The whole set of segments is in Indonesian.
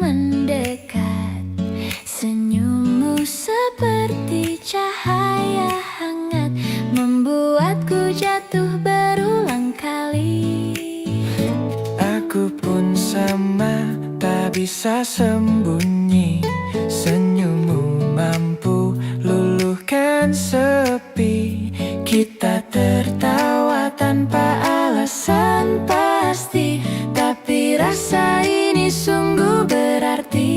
mendekat. Senyummu seperti cahaya hangat, membuatku jatuh berulang kali. Aku pun sama, tak bisa sembunyi. Senyummu mampu luluhkan sepi. Kita tertawa tanpa alasan pasti, tapi rasa ini sungguh berarti.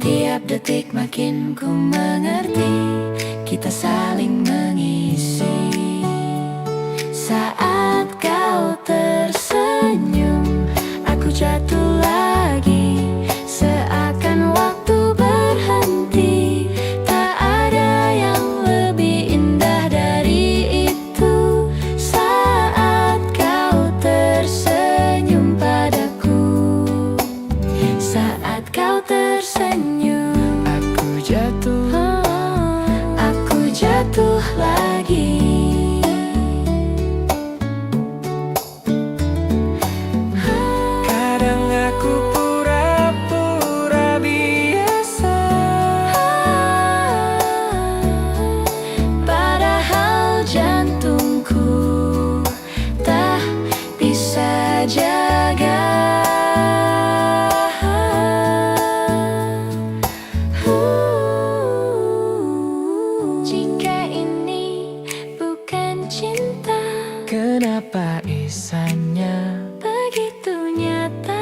Tiap detik makin ku mengerti, kita saling mengisi. Saat kau tersenyum, aku jatuh lagi, seakan waktu berhenti. Tak ada yang lebih indah dari itu. Saat kau tersenyum padaku, saat kau tersenyum, aku jatuh lagi. Kadang aku pura-pura biasa, padahal jantungku tak bisa jaga. Jika ini bukan cinta, kenapa isanya begitu nyata?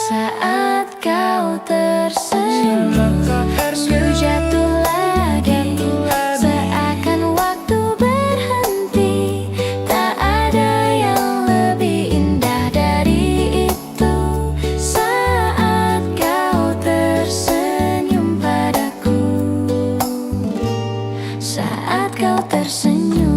Saat kau tersenyum, ku jatuh lagi, seakan waktu berhenti. Tak ada yang lebih indah dari itu. Saat kau tersenyum padaku, saat kau tersenyum.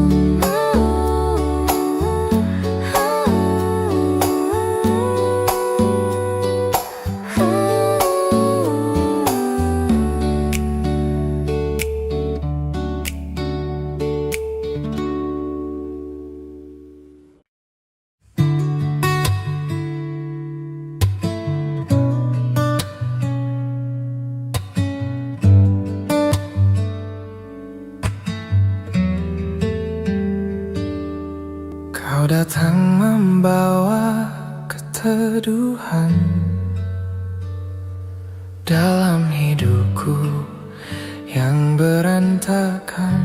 Kau datang membawa keteduhan dalam hidupku yang berantakan.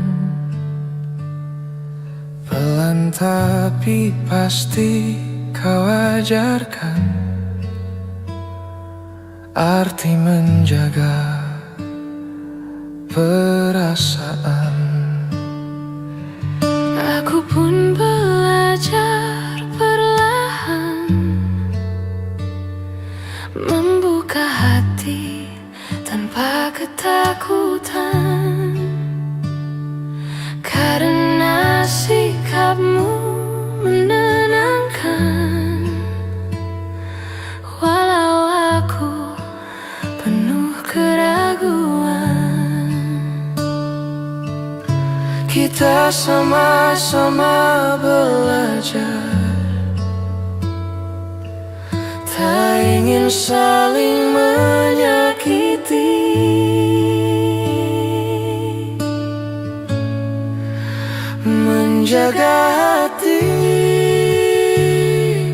Pelan tapi pasti kau ajarkan arti menjaga perasaan. Aku pun belajar perlahan membuka hati tanpa ketakutan, karena sikapmu menenangkan. Walau aku penuh keraguan, Kita sama-sama belajar, tak ingin saling menyakiti. Menjaga hati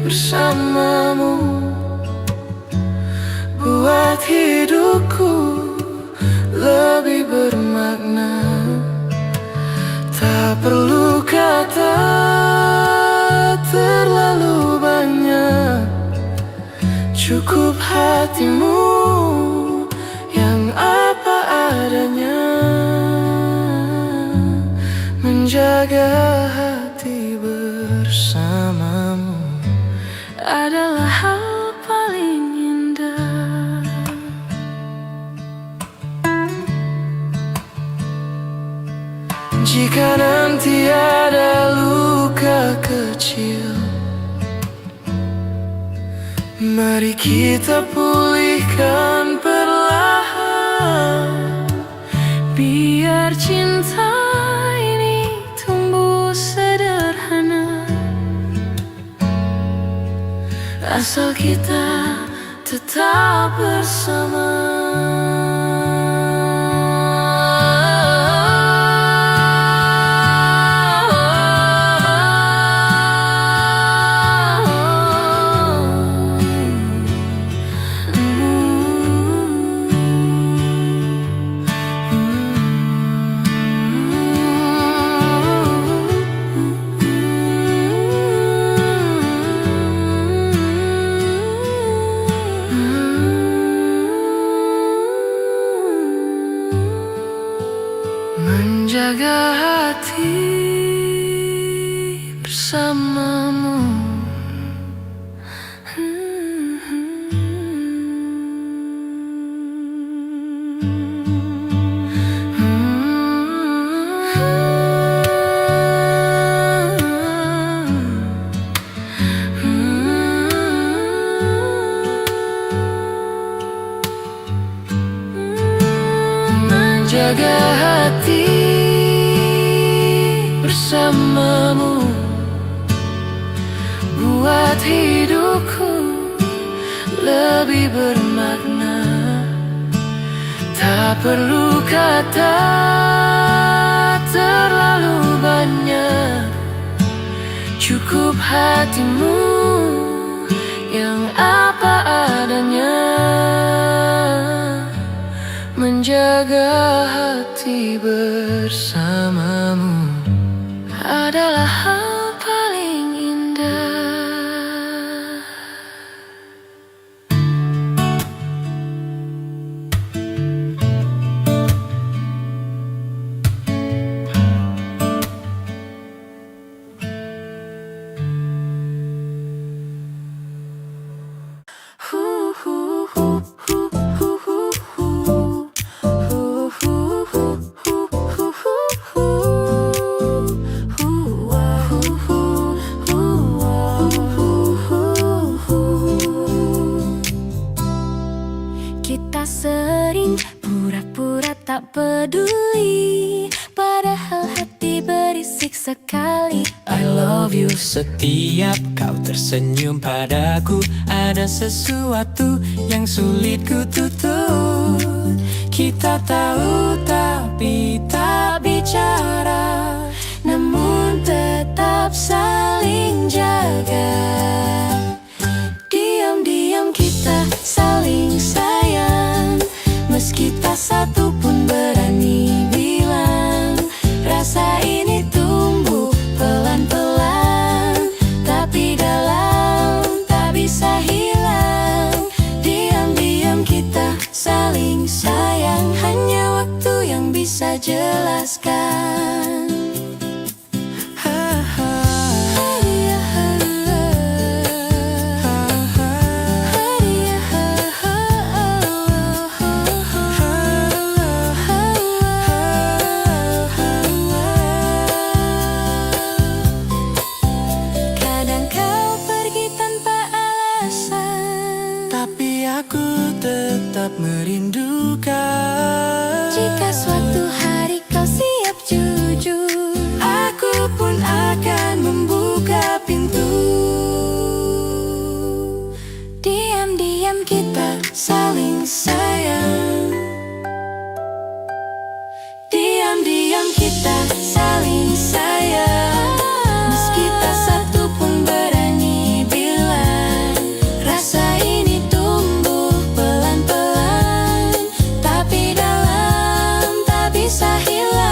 bersamamu, buat hidupku lebih bermakna. Tak perlu kata terlalu banyak, cukup hatimu yang apa adanya. Menjaga hati bersamamu adalah hal paling indah. Jika nanti ada luka kecil, mari kita pulihkan perlahan. Biar cinta ini tumbuh sederhana, asal kita tetap bersama. Menjaga hati bersamamu. Menjaga hati bersamamu, buat hidupku lebih bermakna. Tak perlu kata terlalu banyak, cukup hatimu yang apa adanya. Menjaga hati bersamamu adalah hal paling indah. Kita sering pura-pura tak peduli, padahal hati berisik sekali. I love you setiap kau tersenyum padaku. Ada sesuatu yang sulit ku tutup. Kita tahu tapi tak bicara, namun tetap saling jaga. Diam-diam kita saling sayang, meski tak satu pun berani bilang. Rasa ini tumbuh pelan-pelan, tapi dalam tak bisa hilang. Diam-diam kita saling sayang, hanya waktu yang bisa jelaskan. Aku tetap merindukan. Jika suatu hari kau siap jujur, aku pun akan membuka pintu. diam-diam kita Saling sayang, diam-diam kita saling sayang, meski tak satu pun berani bilang. Rasa ini tumbuh pelan-pelan, tapi dalam tak bisa hilang.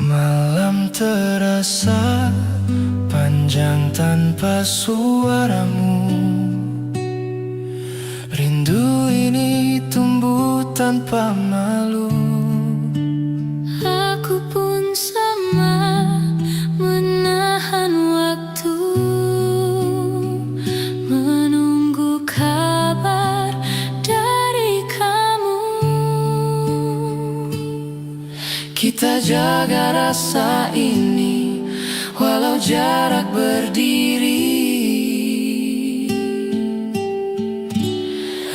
Malam terasa panjang tanpa suaramu. Rindu ini tumbuh tanpa malu. Aku pun sama, menahan waktu, menunggu kau. Kita jaga rasa ini walau jarak berdiri.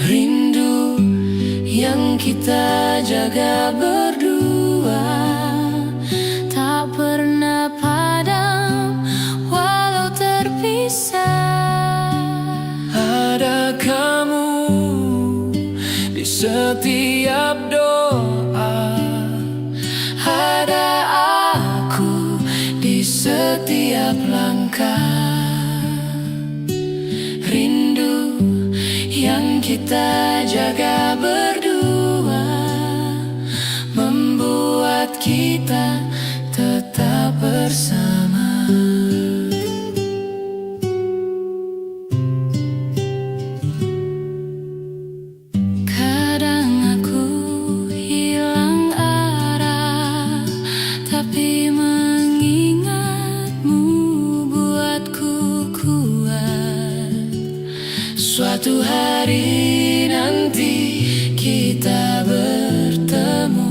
Rindu yang kita jaga berdua tak pernah padam walau terpisah. Ada kamu di setiap doa, ada aku di setiap langkah. Rindu yang kita jaga berdua membuat kita tetap bersama. Kadang aku hilang arah, tapi mengingatmu buatku kuat. Suatu hari nanti kita bertemu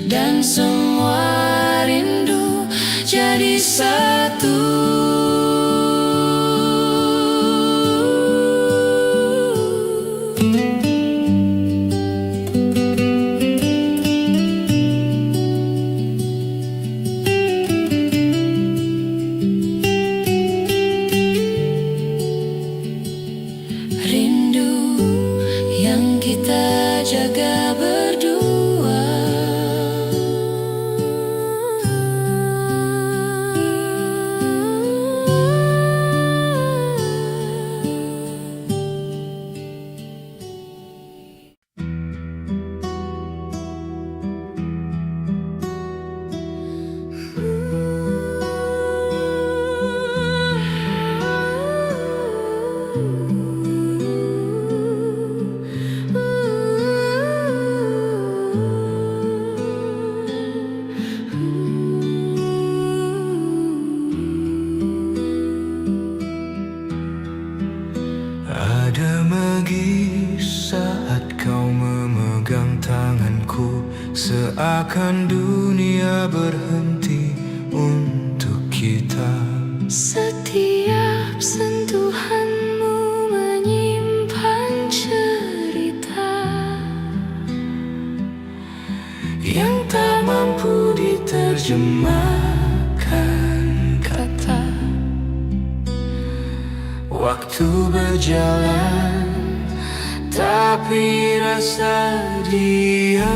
dan semua rindu jadi satu. Rindu yang kita jaga berdua Ada magis saat kau memegang tanganku, seakan dunia berhenti untuk kita. Setiap sentuhanmu menyimpan cerita yang tak mampu diterjemahkan kata. Waktu berjalan, tapi rasa diam.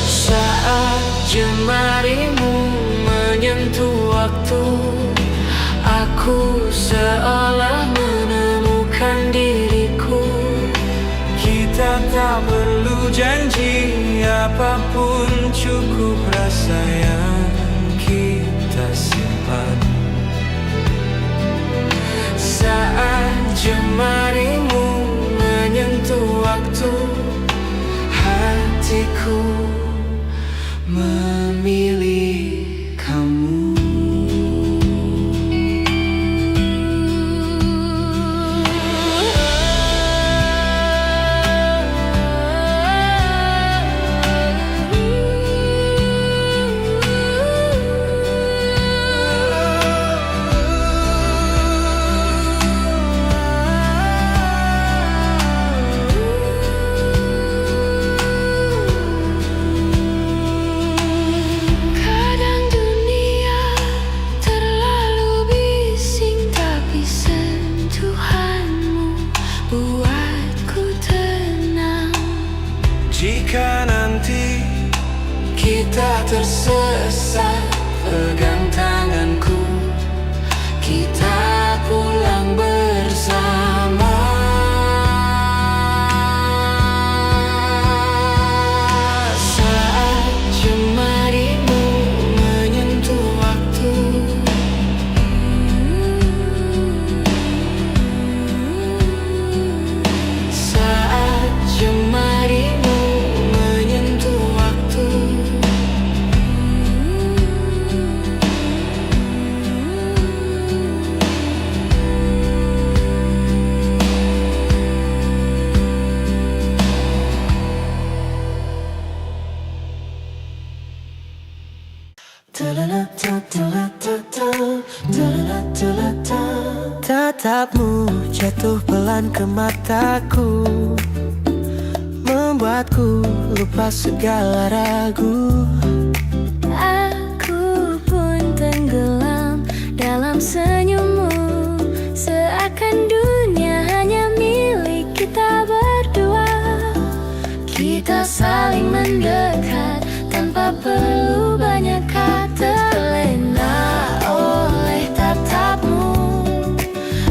Saat jemarimu menyentuh waktu, aku seolah menemukan diriku. Kita tak perlu janji apapun, cukup rasa yang kita simpan. Saat jemarimu menyentuh waktu, hatiku memilih kamu. Kadang dunia terlalu bising, tapi sentuhanmu buatku tenang. Jika nanti kita tersesat, pegang tanganku, kita pulang bersama. Saat jemarimu menyentuh waktu, saat jemarimu menyentuh waktu, Tatapmu jatuh pelan ke mataku, membuatku lupa segala ragu. Aku pun tenggelam dalam senyummu, seakan dunia hanya milik kita berdua. Kita saling mendekat tanpa perlu banyak kata. Terlena oleh tatapmu,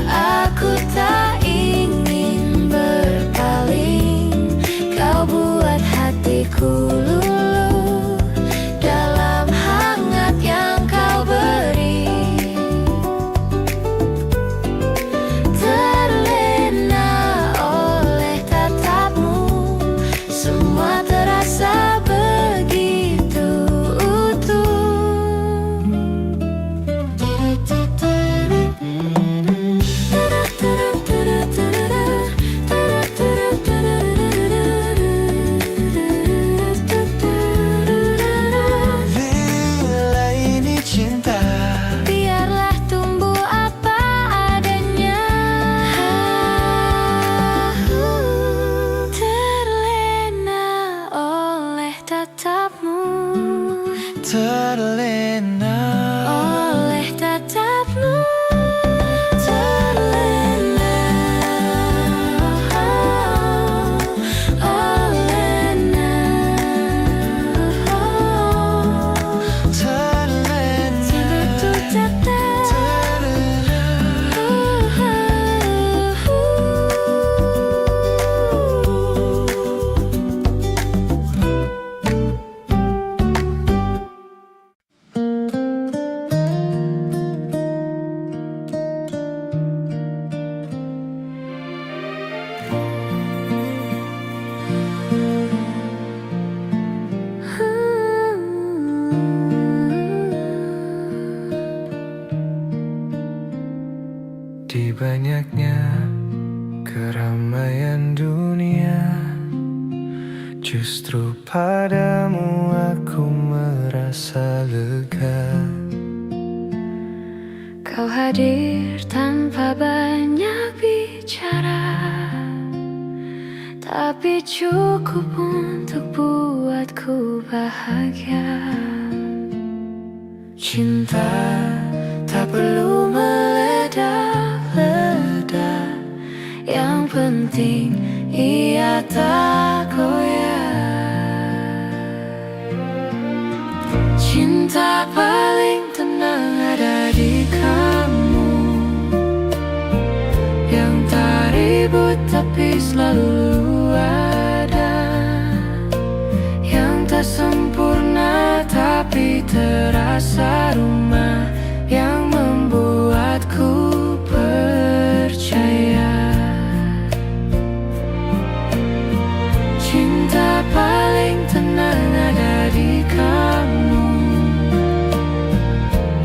aku tak ingin berpaling. Kau buat hatiku luluh dalam hangat yang kau beri. Terlena oleh tatapmu, semua terasa begitu utuh. Bila ini cinta, Biarlah tumbuh apa adanya. Terlena oleh tatapmu, terlena oleh tatapmu. Terlena olehnya. Sebetul tetap. Di banyaknya keramaian dunia, justru padamu aku merasa lega. Kau hadir tanpa banyak bicara, tapi cukup untuk buatku bahagia. Cinta tak perlu meledak-ledak, Yang penting ia tak goyah. cinta paling tenang ada di kamu, yang tak ribut tapi selalu ada, yang tak sempurna tapi terasa rumah, yang membuatku percaya. Cinta paling tenang ada di kamu,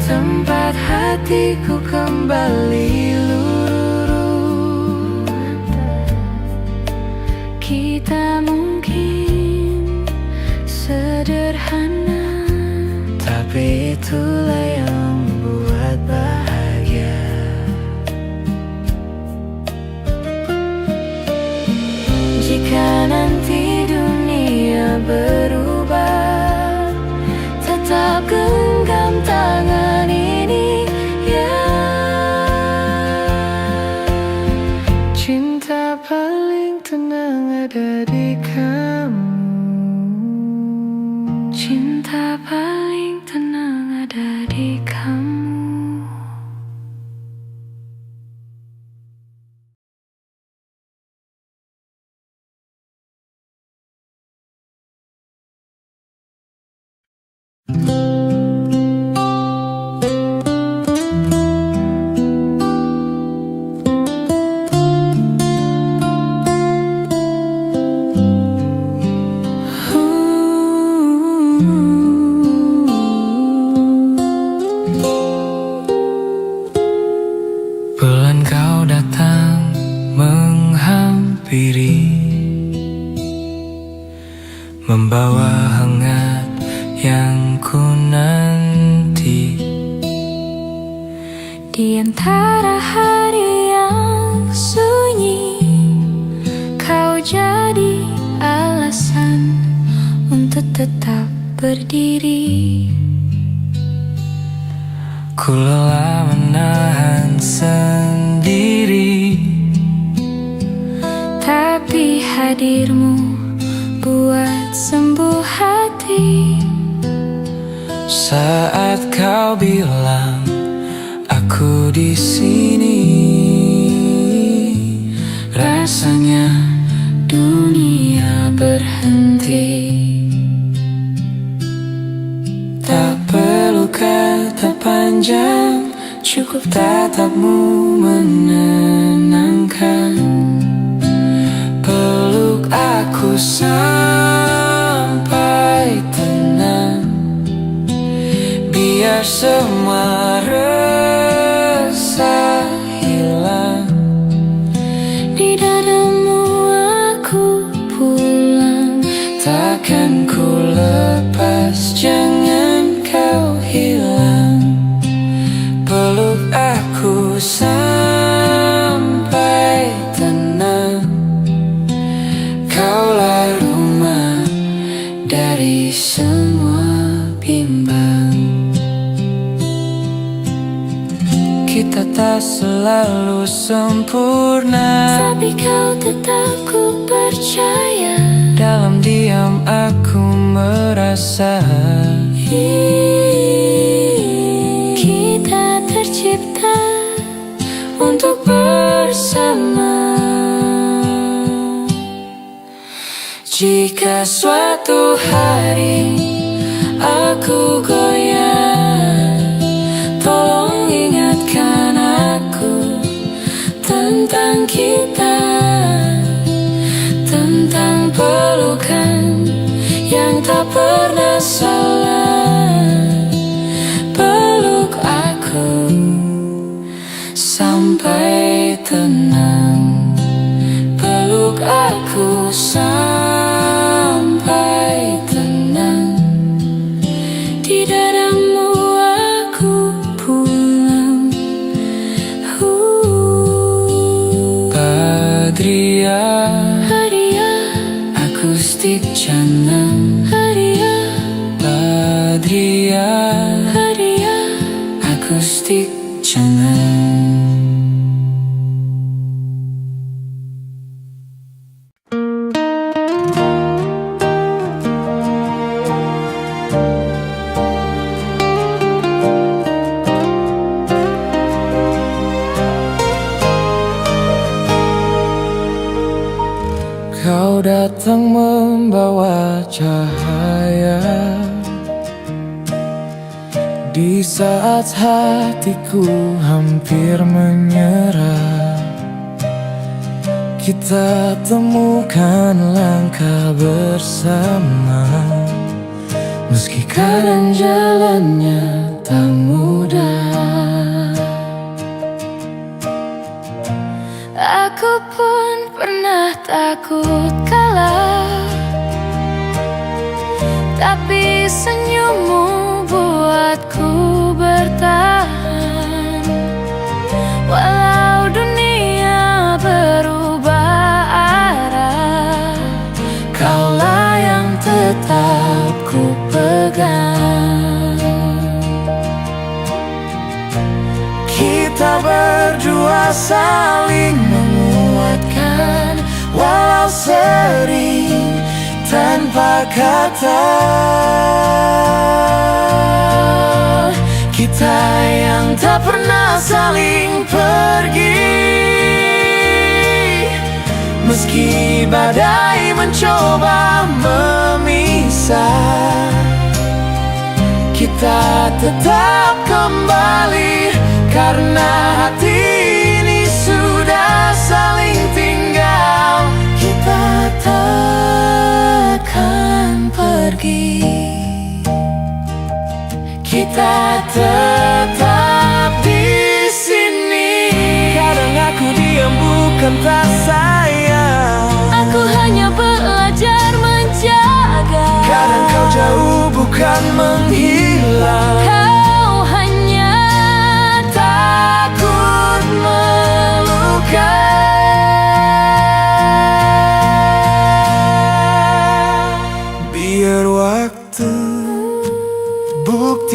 tempat hatiku kembali luruh. Kita mungkin sederhana, tapi itulah yang membuat bahagia. jika nanti dunia berubah, tetap genggam tangan ini ya. Cinta paling tenang ada di kamu, Cinta paling tenang ada di kamu. Pelan kau datang menghampiri, membawa hangat yang ku nanti. Di antara hari yang sunyi, kau jadi alasan untuk tetap berdiri. Ku lelah menahan sendiri, tapi hadirmu buat sembuh hati. saat kau bilang aku di sini, rasanya dunia berhenti. Tak perlu kata panjang, cukup tatapmu menenangkan. Peluk aku sampai tenang, biar semua resah hilang. Di dadamu aku pulang, Takkan ku lepas, jangan kau hilang. Peluk aku sampai tenang, kaulah rumah dari semua bimbang. Kita tak selalu sempurna, tapi kau tetap ku percaya. dalam diam aku merasa Kita tercipta untuk bersama. jika suatu hari aku goyah, tolong ingatkan aku tentang kita, tentang pelukan yang tak pernah salah. Peluk aku sampai tenang, peluk aku sampai tenang. Di dadamu aku pulang. Badria Hadiah, akustik canang, hadiah, Badria hadiah. akustik canang. Kau datang membawa cahaya di saat hatiku hampir menyerah. Kita temukan langkah bersama, meski kadang jalannya tak mudah. Aku pun pernah takut kalah, tapi senyummu buatku bertahan. Walau dunia berubah arah, kaulah yang tetap ku pegang. Kita berdua saling menguatkan, walau sering tanpa kata. Kita yang tak pernah saling pergi, meski badai mencoba memisah. Kita tetap kembali, karena hati ini sudah saling tinggal. Kita takkan pergi, kita tetap di sini. Kadang aku diam bukan tak sayang, Aku hanya belajar menjaga. kadang kau jauh bukan menghilang. Kau hanya tak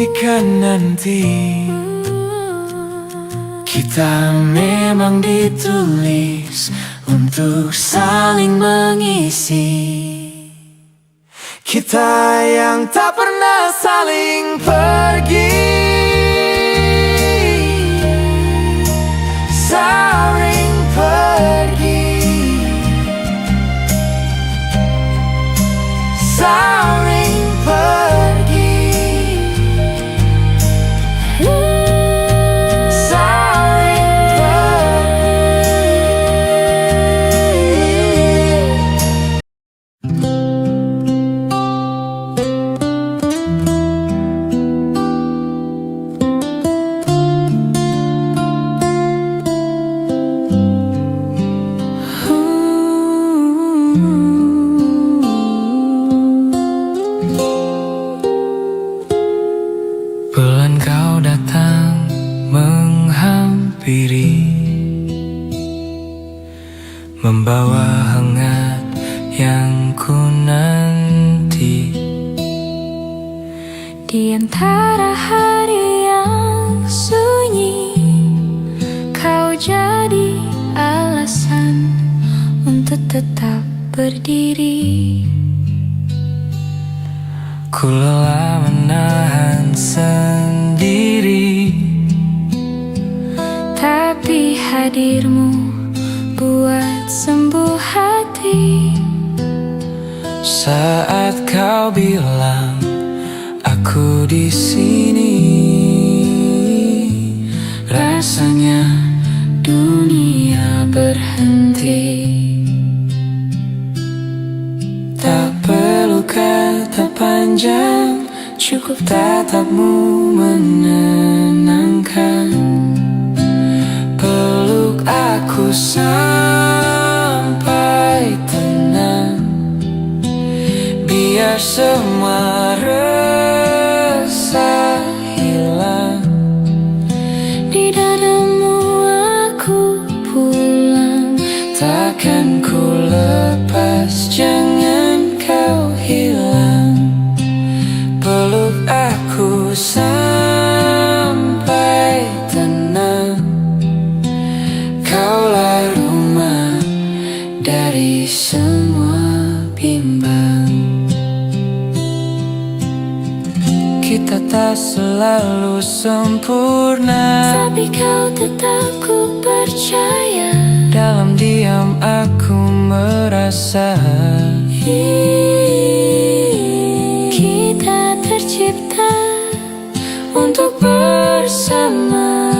Ketika nanti kita memang ditulis untuk saling mengisi, kita yang tak pernah saling pergi, saling pergi, saling pergi. Bulan kau datang menghampiri, membawa hangat yang ku nanti. Di antara hari yang sunyi, kau jadi alasan untuk tetap berdiri. Ku lelah menahan sendiri, tapi hadirmu buat sembuh hati. saat kau bilang aku di sini, rasanya dunia berhenti. Tak perlu kata panjang, cukup tatapmu menenangkan. Peluk aku sampai tenang, biar semua resah hilang. Di dadamu aku pulang, Takkan ku lepas, jangan kau hilang. Peluk aku sampai tenang, kaulah rumah dari semua bimbang. Kita tak selalu sempurna, tapi kau tetap ku percaya. dalam diam aku merasa Kita tercipta untuk bersama.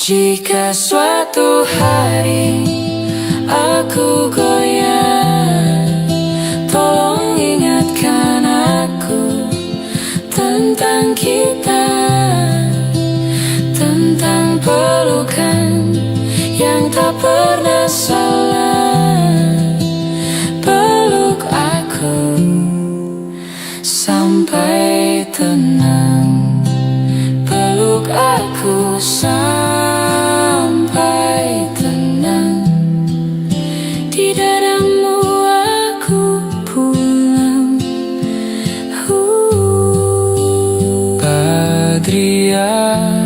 jika suatu hari aku goyah, tolong ingatkan aku tentang kita, tentang pelukan yang tak pernah salah. Peluk aku sampai tenang, peluk aku sampai tenang. Di dadamu aku pulang. Badria,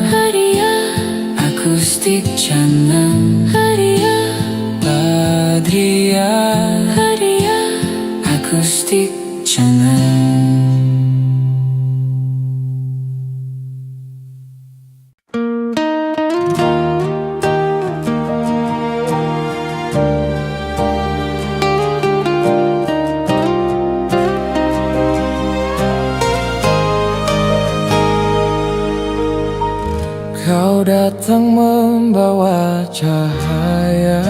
Hadiah, akustik canang. hadiah, Badria, hadiah. akustik canang. Kau datang membawa cahaya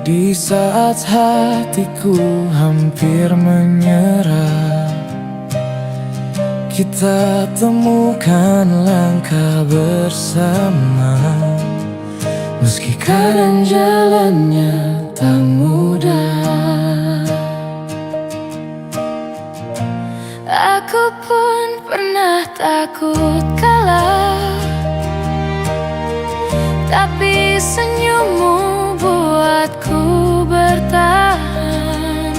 di saat hatiku hampir menyerah. Kita temukan langkah bersama, meski kadang jalannya tak mudah. Aku pun pernah takut kalah, tapi senyummu buatku bertahan.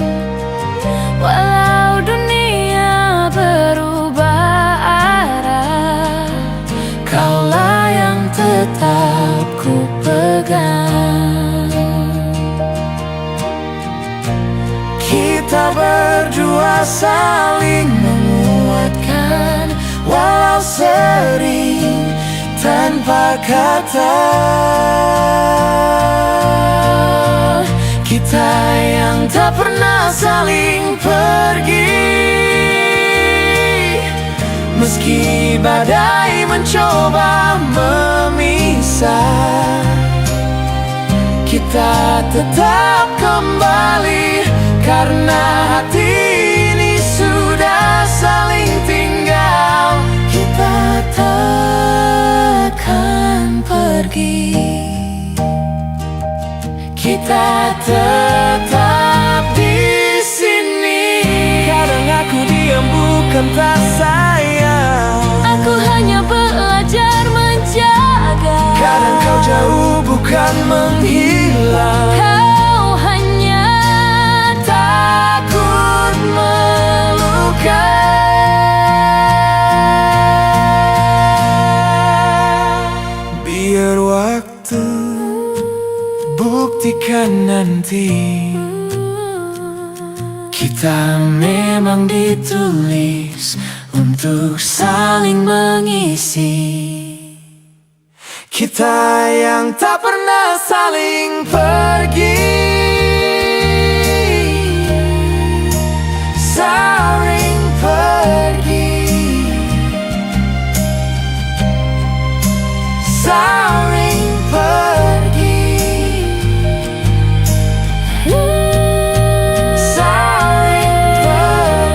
tegang. Kita berdua saling menguatkan, walau sering tanpa kata. Kita yang tak pernah saling pergi, meski badai mencoba memisah. Kita tetap kembali, karena hati ini sudah saling tinggal. Kita takkan pergi, kita tetap di sini. Kadang aku diam bukan tak sayang, Aku hanya belajar menjaga. kadang kau jauh bukan menghilang. Kau hanya Takut melukai. Biar waktu buktikan nanti, kita memang ditulis untuk saling mengisi. Kita yang tak pernah saling pergi, saling pergi, saling pergi, saling pergi,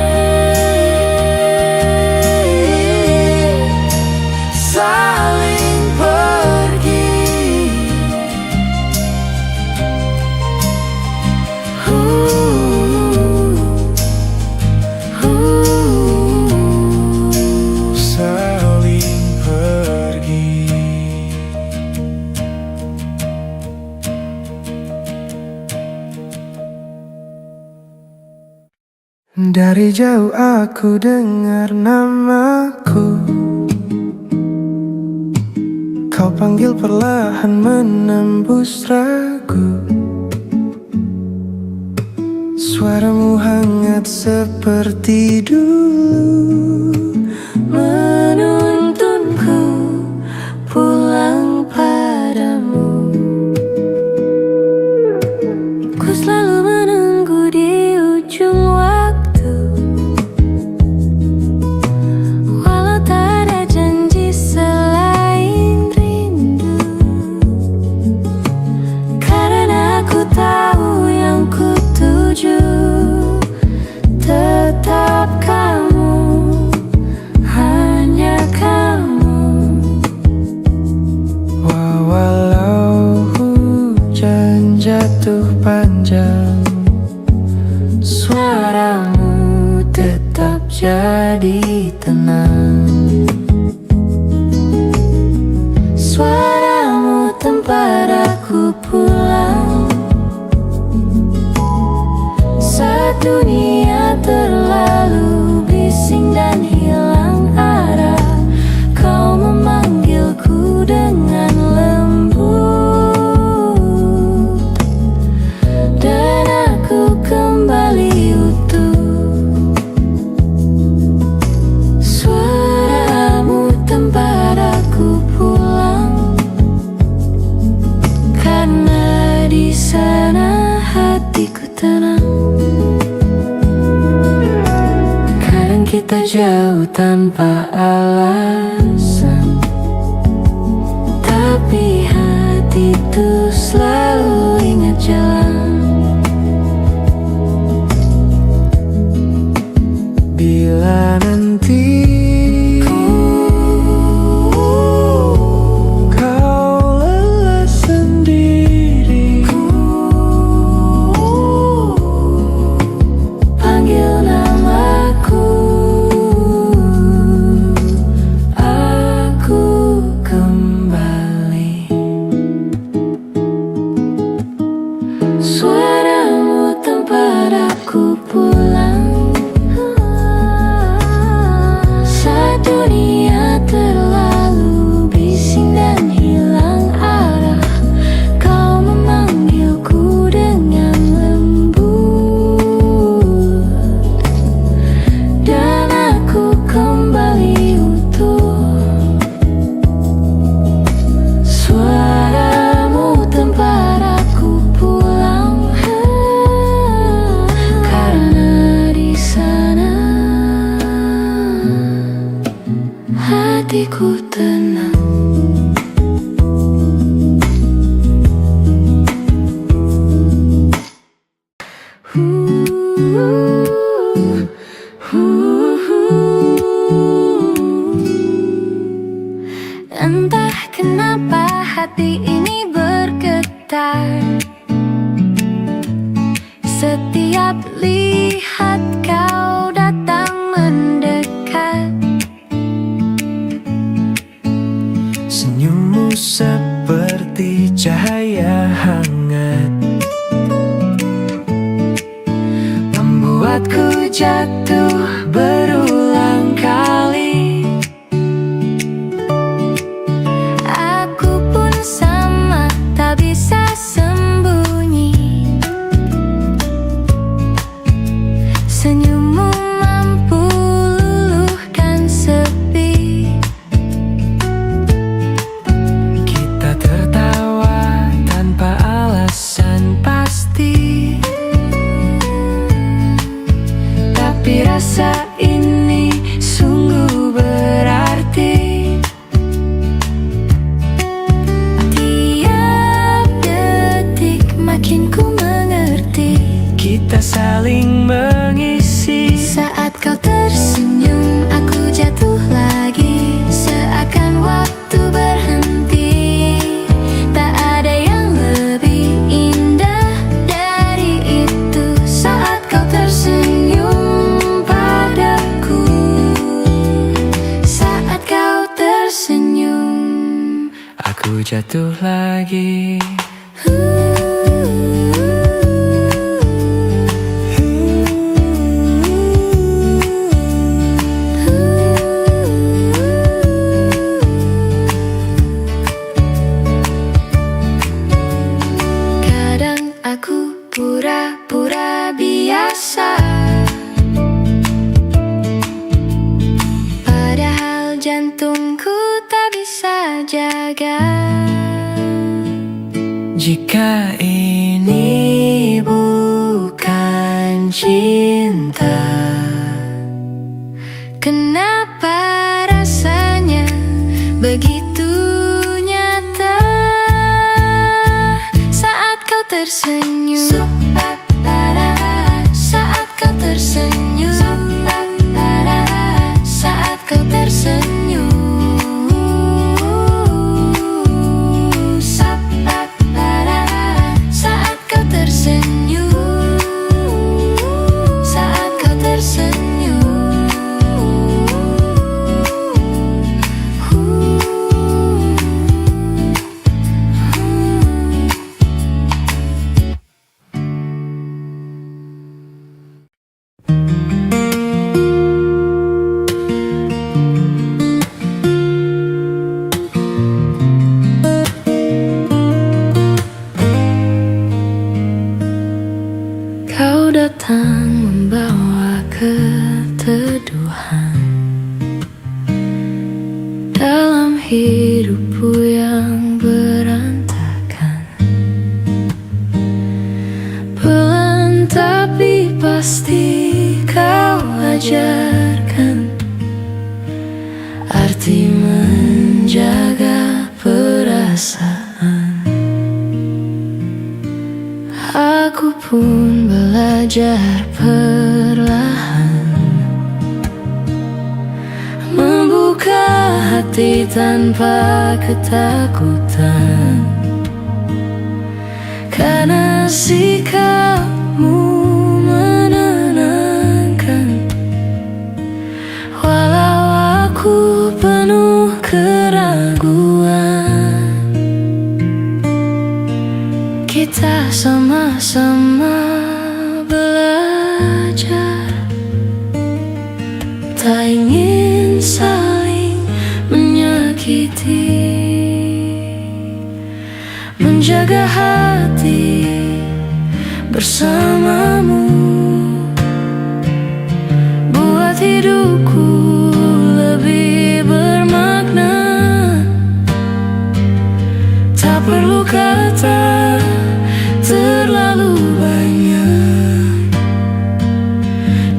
saling pergi. Saling pergi. Dari jauh aku dengar namaku, kau panggil perlahan menembus ragu. Suaramu hangat seperti dulu, menuntunku pulang padamu. Ku selalu menunggu di ujung waktu, walau tak ada janji selain rindu. Karena aku tahu yang ku tuju tetap kamu, hanya kamu. walau hujan jatuh panjang, suaramu tetap jadi tenang. Suaramu tempat aku pulang, saat dunia terlalu bising dan hilang arah. Kau memanggilku dengan lembut, dan aku kembali utuh. Suaramu tempat aku pulang, karena di sana hatiku tenang. Kadang kita jauh tanpa alasan, tapi hati itu selalu ingat jalan. Bila nanti kau lelah sendiri, panggil namaku. hatiku tenang. Entah kenapa hati ini bergetar setiap lihat kau datang mendekat. Senyummu seperti cahaya hangat, membuatku jatuh berulang kali. Aku pun sama, tak bisa sembunyi. Senyummu mampu luluhkan sepi. Kita tertawa tanpa alasan pasti, tapi rasa ini sungguh berarti. Tiap detik makin ku mengerti. Kita saling mengisi. Saat kau tersenyum, aku jatuh lagi. Seakan waktu berhenti. Tak ada yang lebih indah dari itu. Saat kau tersenyum padaku. Saat kau tersenyum, Aku jatuh lagi. Kadang aku pura-pura biasa, padahal jantungku tak bisa jaga. Jika ini bukan cinta, Kenapa rasanya begitu nyata saat kau tersenyum? Saat kau tersenyum, saat kau tersenyum, saat kau tersenyum, saat kau tersenyum. Kau datang membawa keteduhan dalam hidupku yang berantakan. Pelan tapi pasti kau ajarkan arti menjaga perasaan. Aku pun belajar perlahan membuka hati tanpa ketakutan, karena sikapmu menenangkan. Walau aku penuh keraguan, kita sama-sama belajar. Tak ingin saling menyakiti, menjaga hati bersamamu, buat hidupku lebih bermakna. Tak perlu kata terlalu banyak,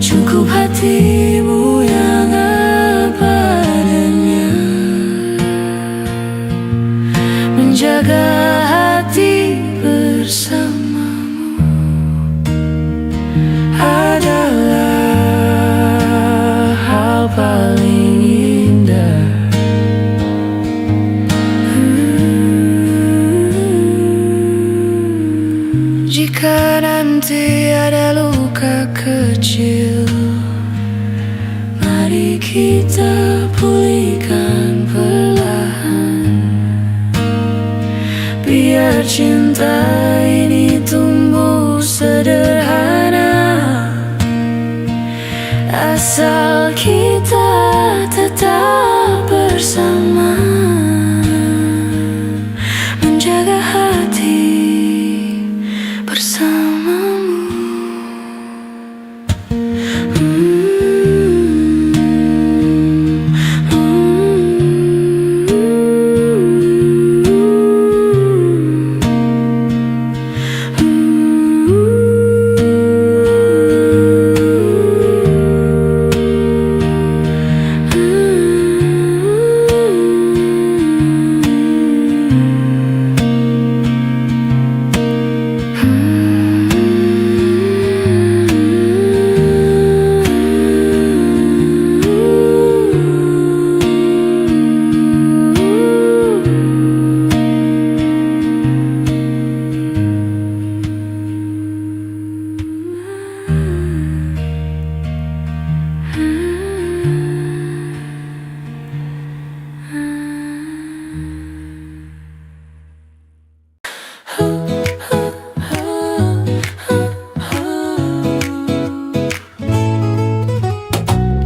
cukup hatimu yang apa adanya. menjaga hati bersamamu adalah hal paling indah. Jika nanti ada luka kecil, mari kita pulihkan perlahan. Biar cinta ini tumbuh sederhana, asal kita tetap bersama, menjaga hati bersamamu.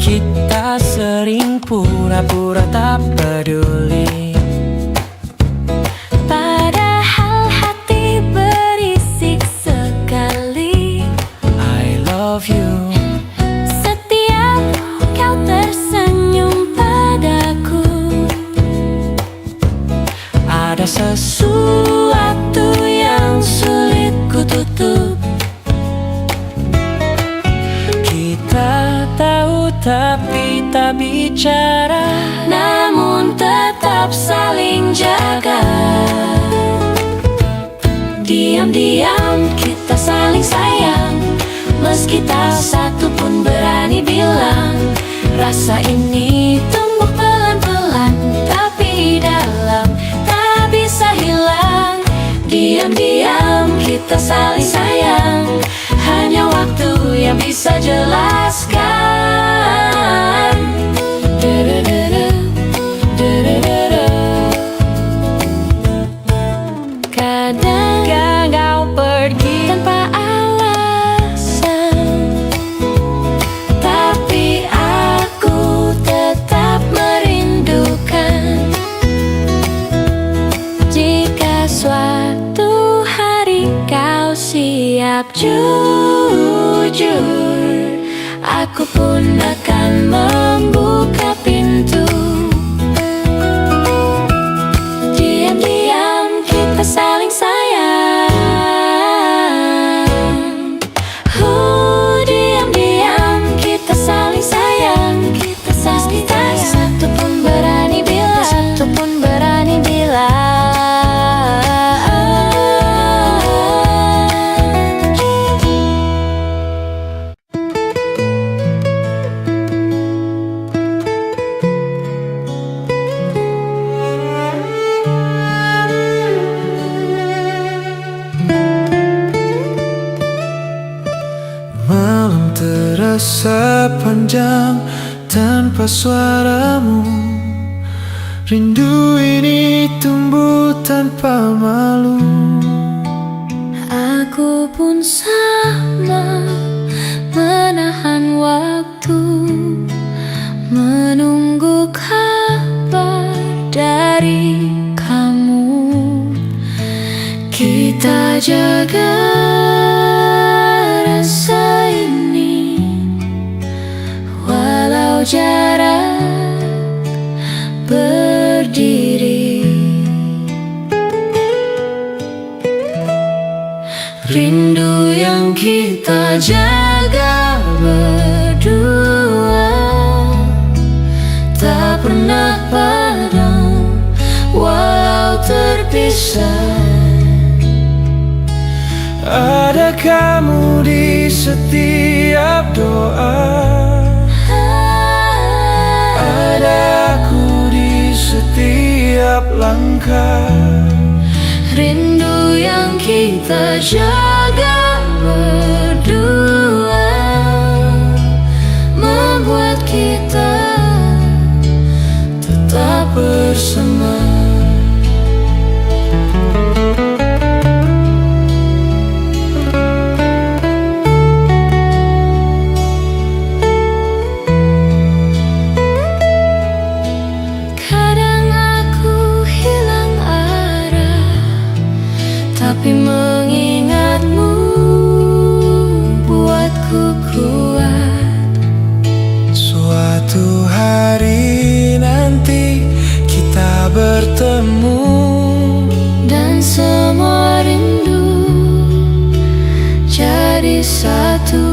Kita sering pura-pura tak peduli, Padahal hati berisik sekali. I love you. Setiap kau tersenyum padaku, Ada sesuatu yang sulit ku tutup. Kita tahu tapi tak bicara, namun tetap saling jaga. Diam-diam kita saling sayang, meski tak satu pun berani bilang. Rasa ini tumbuh pelan-pelan, tapi dalam, tak bisa hilang. Diam-diam kita saling sayang, hanya waktu yang bisa jelaskan. Kadang kau pergi tanpa alasan, tapi aku tetap merindukan. Jika suatu hari kau siap jujur, aku pun akan membuka pintu. Diam-diam kita saling sayang. Diam-diam kita saling sayang. Meski tak satu pun berani bilang, satu pun berani bilang. Malam terasa panjang tanpa suaramu. Rindu ini tumbuh tanpa malu. Aku pun sama, menahan waktu, menunggu kabar dari kamu. Kita jaga rasa ini, walau jarak berdiri. Rindu yang kita jaga berdua tak pernah padam, walau terpisah. lisan. Ada kamu di setiap doa, ada aku di setiap langkah. Rindu yang kita jaga berdua membuat kita tetap bersama. Kadang aku hilang arah, tapi mengingatmu buatku kuat. Suatu hari nanti kita bertemu, Dan semua rindu jadi satu.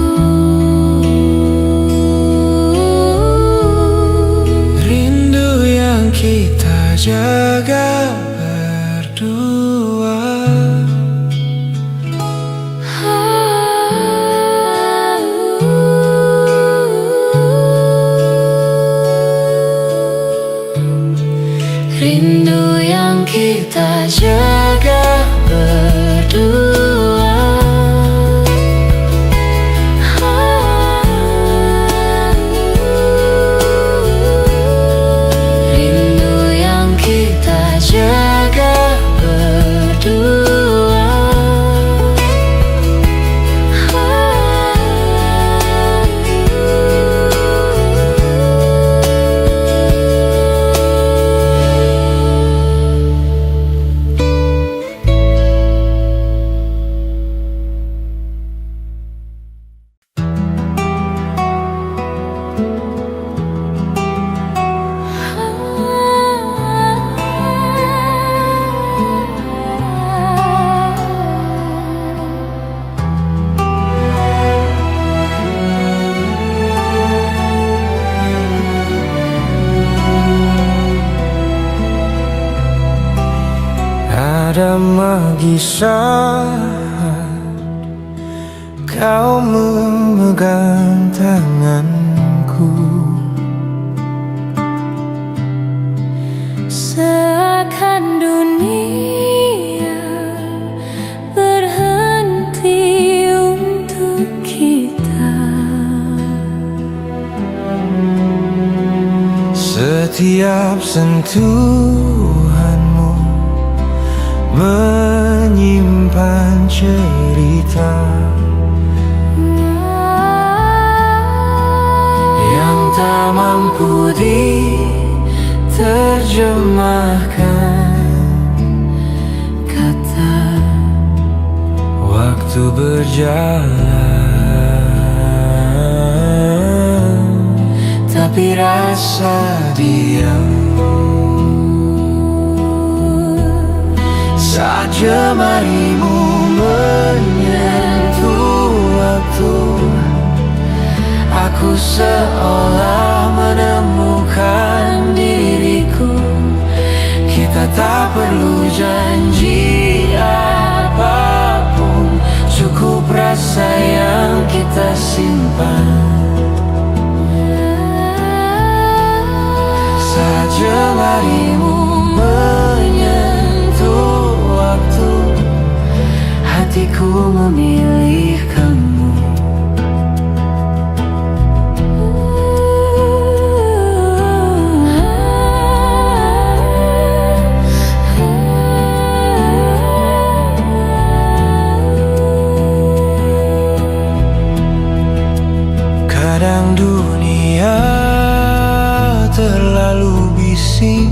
rindu yang kita jaga berdua. Rindu yang kita jaga berdua. Rindu yang kita jaga berdua. Ada magis saat kau memegang tanganku, Seakan dunia berhenti untuk kita. setiap sentuhanmu menyimpan cerita yang tak mampu diterjemahkan. Kata Waktu berjalan, tapi rasa diam. Saat jemarimu menyentuh waktu, aku seolah menemukan diriku. Kita tak perlu janji apapun, cukup rasa yang kita simpan. Saat jemarimu menyentuh waktu, hatiku memilih kamu. Kadang dunia terlalu bising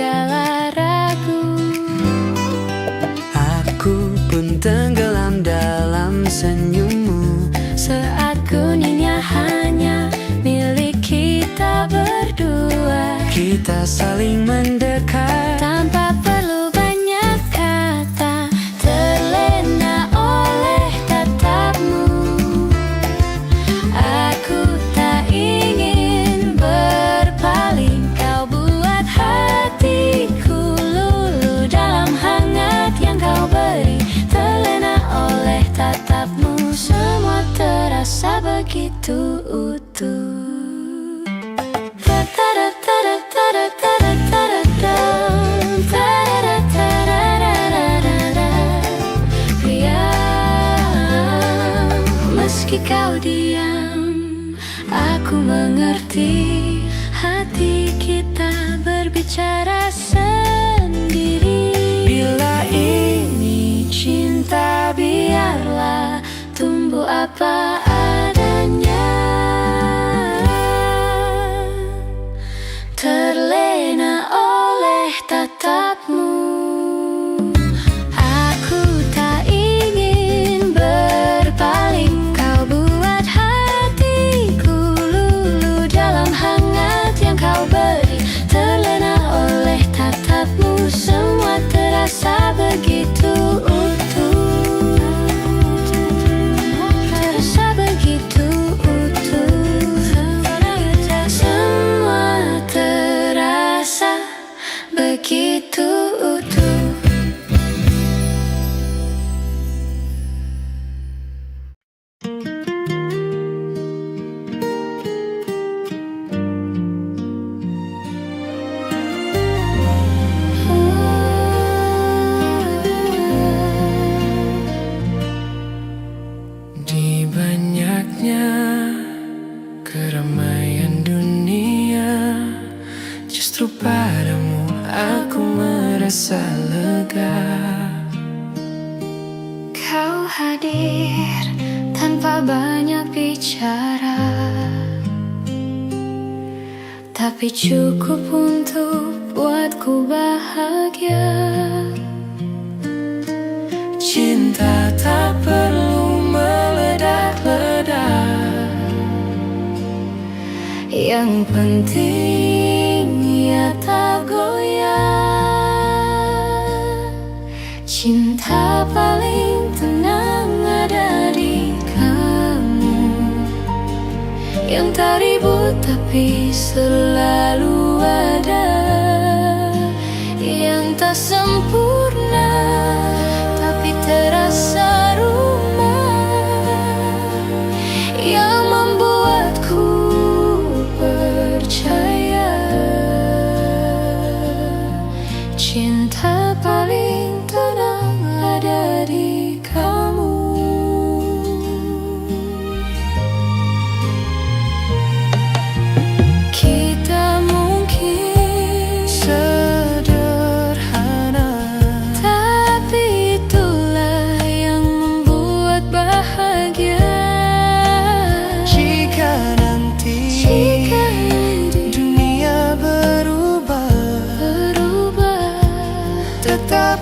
segala ragu. Aku pun tenggelam dalam senyummu Saat dunia hanya milik kita berdua, kita saling mendekat tanpa perlu banyak kata, terlena oleh tatapmu. Aku tak ingin berpaling, kau buat hatiku luluh dalam hangat yang kau beri. Terlena oleh tatapmu, semua terasa begitu utuh. Meski kau diam, aku mengerti. Hati kita berbicara sendiri. Bila ini Cinta biarlah tumbuh apa adanya. Terlena oleh tatapmu, aku tak ingin berpaling. Kau buat hatiku luluh dalam hangat yang kau beri. Terlena oleh tatapmu, semua terasa begitu utuh. Terasa begitu utuh. Semua terasa begitu utuh. di banyaknya keramaian dunia, justru padamu aku merasa lega. Kau hadir tanpa banyak bicara, tapi cukup untuk buatku bahagia. Cinta tak perlu meledak-ledak, Yang penting ia tak goyah. Cinta paling tenang ada di kamu, yang tak ribut tapi selalu ada, yang tak sempurna tapi terasa rumah, yang membuatku percaya. Cinta paling tenang ada di kamu. Kita mungkin sederhana, tapi itulah yang membuat bahagia. jika nanti dunia berubah, Berubah tetap